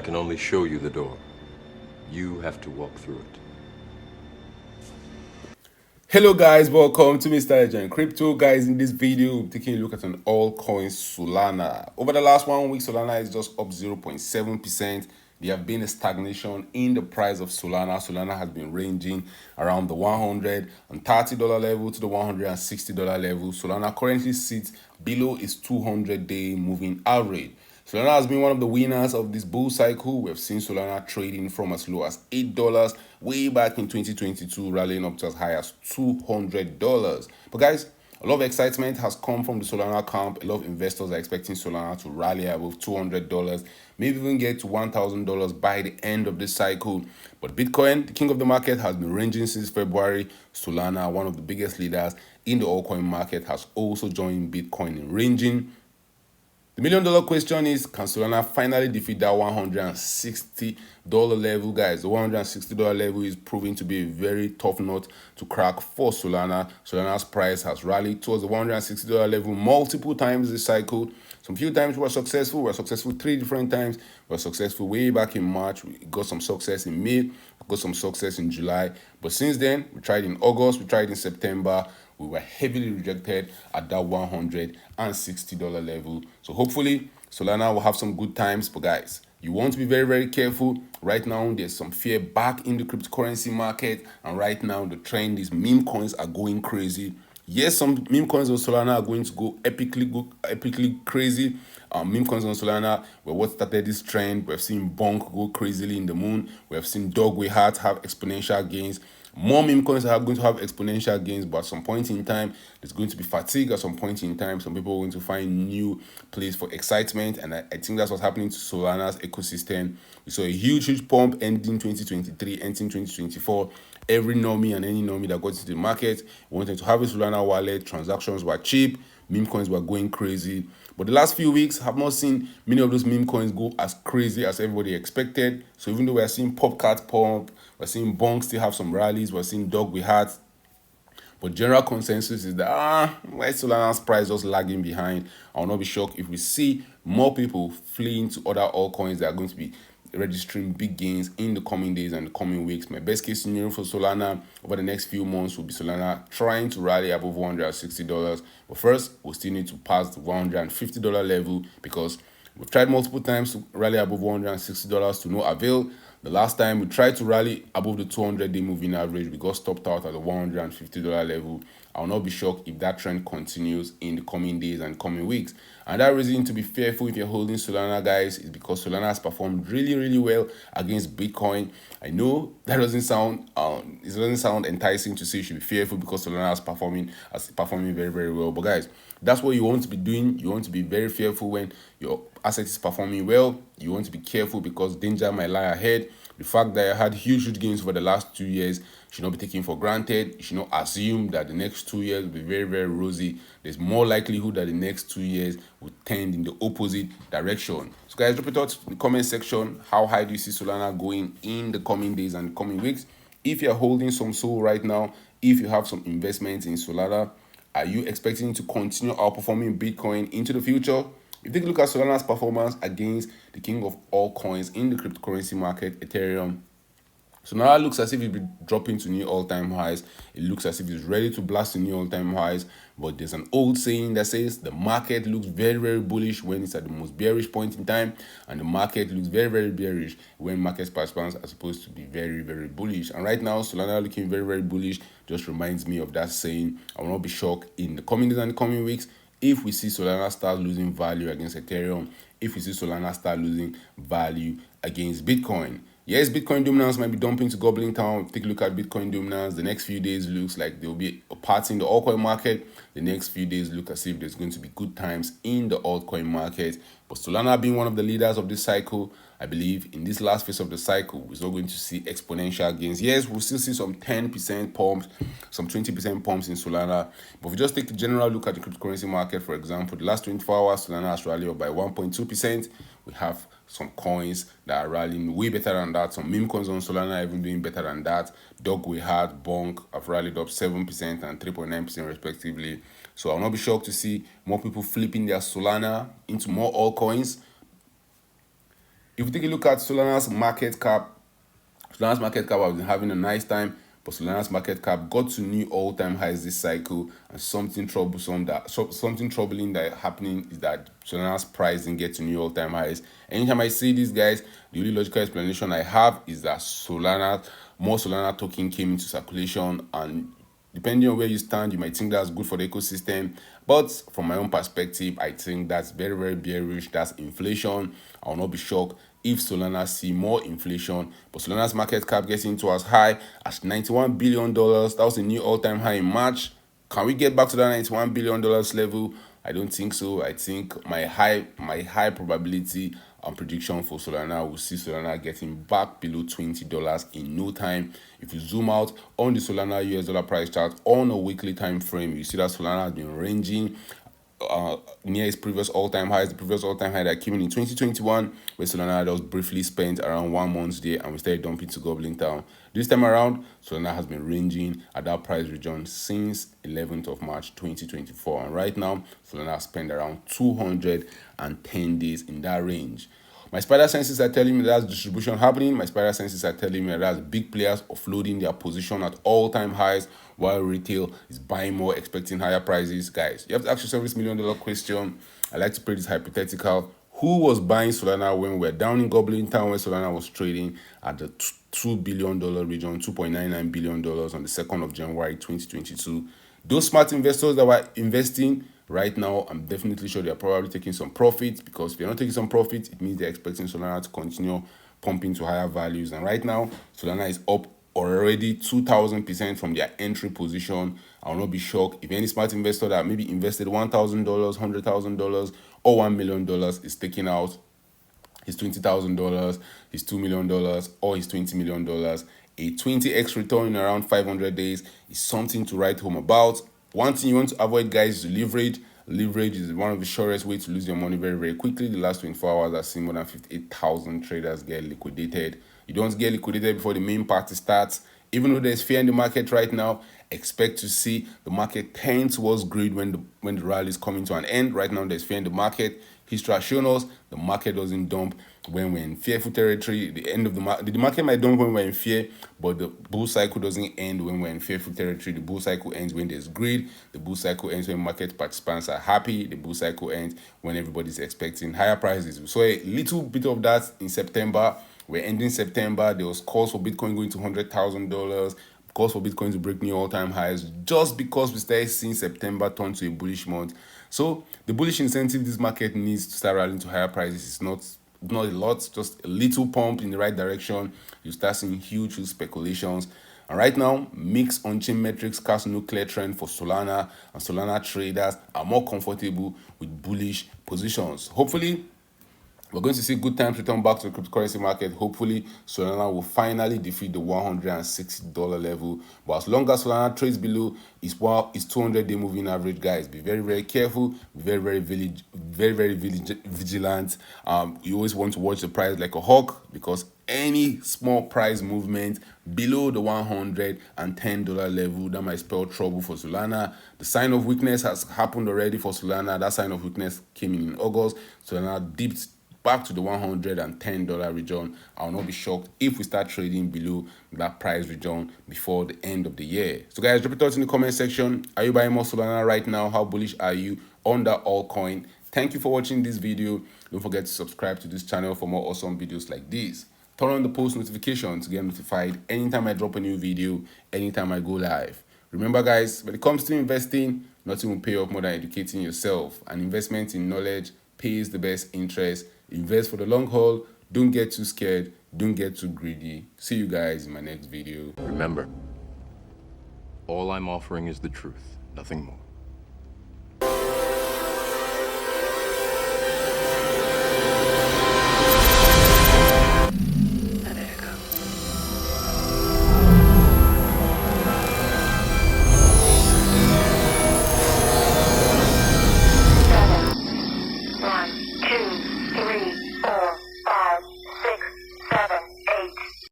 can only show you the door. You have to walk through it. Hello guys, welcome to Mr. Legend Crypto. Guys, in this video, we're taking a look at an altcoin Solana. Over the last 1 week, Solana is just up 0.7%. There have been a stagnation in the price of Solana. Solana has been ranging around the $130 level to the $160 level. Solana currently sits below its 200-day moving average. Solana has been one of the winners of this bull cycle. We've seen Solana trading from as low as $8 way back in 2022, rallying up to as high as $200. But guys, a lot of excitement has come from the Solana camp. A lot of investors are expecting Solana to rally above $200, maybe even get to $1,000 by the end of this cycle. But Bitcoin, the king of the market, has been ranging since February. Solana, one of the biggest leaders in the altcoin market, has also joined Bitcoin in ranging. The $1 million question is, can Solana finally defeat that $160 level? Guys, the $160 level is proving to be a very tough nut to crack for Solana. Solana's price has rallied towards the $160 level multiple times this cycle. Some few times we were successful. We were successful 3 different times. We were successful way back in March. We got some success in May. We got some success in July. But since then, we tried in August. We tried in September. We were heavily rejected at that $160 level. So hopefully Solana will have some good times. But guys, you want to be very, very careful. Right now, there's some fear back in the cryptocurrency market. And right now, the trend is meme coins are going crazy. Yes, some meme coins on Solana are going to go epically crazy. Meme coins on Solana were what started this trend. We've seen Bonk go crazily in the moon. We have seen Dog with Heart have exponential gains. More meme coins are going to have exponential gains, but at some point in time, there's going to be fatigue. At some point in time, some people are going to find new place for excitement, and I think that's what's happening to Solana's ecosystem. We saw a huge pump ending 2023, ending 2024. Every normie and any normie that got into the market wanted to have a Solana wallet. Transactions were cheap. Meme coins were going crazy. But the last few weeks have not seen many of those meme coins go as crazy as everybody expected. So even though we're seeing Popcat pump, we're seeing Bonk still have some rallies, we're seeing Dog with Heart. But general consensus is that, why is Solana's price just lagging behind? I will not be shocked if we see more people fleeing to other altcoins that are going to be registering big gains in the coming days and the coming weeks. My best case scenario for Solana over the next few months will be Solana trying to rally above $160. But first, we'll still need to pass the $150 level because we've tried multiple times to rally above $160 to no avail. The last time we tried to rally above the 200-day moving average, we got stopped out at the $150 level. I will not be shocked if that trend continues in the coming days and coming weeks. And that reason to be fearful if you're holding Solana, guys, is because Solana has performed really well against Bitcoin. I know that doesn't sound enticing to say you should be fearful because Solana is performing very well. But guys, that's what you want to be doing. You want to be very fearful when your asset is performing well. You want to be careful because danger might lie ahead. The fact that I had huge gains for the last 2 years should not be taken for granted. You should not assume that the next 2 years will be very rosy. There's more likelihood that the next 2 years will tend in the opposite direction. So guys, drop your thoughts in the comment section. How high do you see Solana going in the coming days and coming weeks? If you're holding some SOL right now, if you have some investments in Solana, are you expecting to continue outperforming Bitcoin into the future? If you take a look at Solana's performance against the king of all coins in the cryptocurrency market, Ethereum, so now it looks as if it's been dropping to new all-time highs. It looks as if it's ready to blast to new all-time highs. But there's an old saying that says the market looks very bullish when it's at the most bearish point in time, and the market looks very bearish when market participants are supposed to be very bullish. And right now, Solana looking very bullish just reminds me of that saying. I will not be shocked in the coming days and the coming weeks if we see Solana start losing value against Ethereum, if we see Solana start losing value against Bitcoin. Yes, Bitcoin dominance might be dumping to Goblin Town. Take a look at Bitcoin dominance. The next few days looks like there will be a party in the altcoin market. The next few days look as if there's going to be good times in the altcoin market. But Solana being one of the leaders of this cycle, I believe in this last phase of the cycle, we're still going to see exponential gains. Yes, we'll still see some 10% pumps, some 20% pumps in Solana. But if we just take a general look at the cryptocurrency market, for example, the last 24 hours, Solana has rallied up by 1.2%. We have some coins that are rallying way better than that. Some meme coins on Solana are even doing better than that. Dog we had, Bonk have rallied up 7% and 3.9% respectively. So I'll not be shocked to see more people flipping their Solana into more altcoins. If we take a look at Solana's market cap, Solana's market cap has been having a nice time, but Solana's market cap got to new all-time highs this cycle, and something troubling that happening is that Solana's price didn't get to new all-time highs. Anytime I see these guys, the only logical explanation I have is that more Solana token came into circulation, and depending on where you stand, you might think that's good for the ecosystem. But from my own perspective, I think that's very, very bearish. That's inflation. I will not be shocked if Solana see more inflation. But Solana's market cap gets into as high as $91 billion. That was a new all-time high in March. Can we get back to that $91 billion level? I don't think so. I think my high probability and prediction for Solana will see Solana getting back below $20 in no time. If you zoom out on the Solana US dollar price chart on a weekly time frame, you see that Solana has been ranging near its previous all-time highs. The previous all-time high that came in 2021, where Solana just briefly spent around 1 month there, and we started dumping to Goblin Town. This time around, Solana has been ranging at that price region since 11th of March 2024, and right now Solana has spent around 210 days in that range. My spider senses are telling me that's distribution happening. My spider senses are telling me that's big players offloading their position at all-time highs, while retail is buying more, expecting higher prices. Guys, you have to ask yourself this $1 million question. I like to play this hypothetical. Who was buying Solana when we were down in Goblin Town, when Solana was trading at the $2 billion region, $2.99 billion on the 2nd of January 2022? Those smart investors that were investing right now, I'm definitely sure they're probably taking some profits, because if they're not taking some profits, it means they're expecting Solana to continue pumping to higher values. And right now, Solana is up already 2,000% from their entry position. I will not be shocked if any smart investor that maybe invested $1,000, $100,000, or $1 million is taking out his $20,000, his $2 million, or his $20 million. A 20x return in around 500 days is something to write home about. One thing you want to avoid, guys, is leverage. Leverage is one of the surest ways to lose your money very, very quickly. The last 24 hours, I've seen more than 58,000 traders get liquidated. You don't get liquidated before the main party starts. Even though there's fear in the market right now, expect to see the market tend towards greed when the rally is coming to an end. Right now, there's fear in the market. History has shown us the market doesn't dump when we're in fearful territory. The market might dump when we're in fear, but the bull cycle doesn't end when we're in fearful territory. The bull cycle ends when there's greed. The bull cycle ends when market participants are happy. The bull cycle ends when everybody's expecting higher prices. We saw a little bit of that in September. We're ending September. There was calls for Bitcoin going to $100,000. Calls for Bitcoin to break new all-time highs, just because we started seeing September turn to a bullish month. So the bullish incentive this market needs to start rallying to higher prices is not a lot, just a little pump in the right direction. You start seeing huge speculations. And right now, mixed on-chain metrics cast no clear trend for Solana, and Solana traders are more comfortable with bullish positions. Hopefully, we're going to see good times return back to the cryptocurrency market. Hopefully, Solana will finally defeat the $160 level. But as long as Solana trades below its 200-day moving average, guys, be very, very careful. Be very, very vigilant. You always want to watch the price like a hawk, because any small price movement below the $110 level, that might spell trouble for Solana. The sign of weakness has happened already for Solana. That sign of weakness came in August. Solana dipped back to the $110 region. I will not be shocked if we start trading below that price region before the end of the year. So guys, drop your thoughts in the comment section. Are you buying more Solana right now? How bullish are you on that altcoin? Thank you for watching this video. Don't forget to subscribe to this channel for more awesome videos like this. Turn on the post notification to get notified anytime I drop a new video, anytime I go live. Remember guys, when it comes to investing, nothing will pay off more than educating yourself. An investment in knowledge pays the best interest. Invest for the long haul. Don't get too scared. Don't get too greedy. See you guys in my next video. Remember, all I'm offering is the truth, nothing more.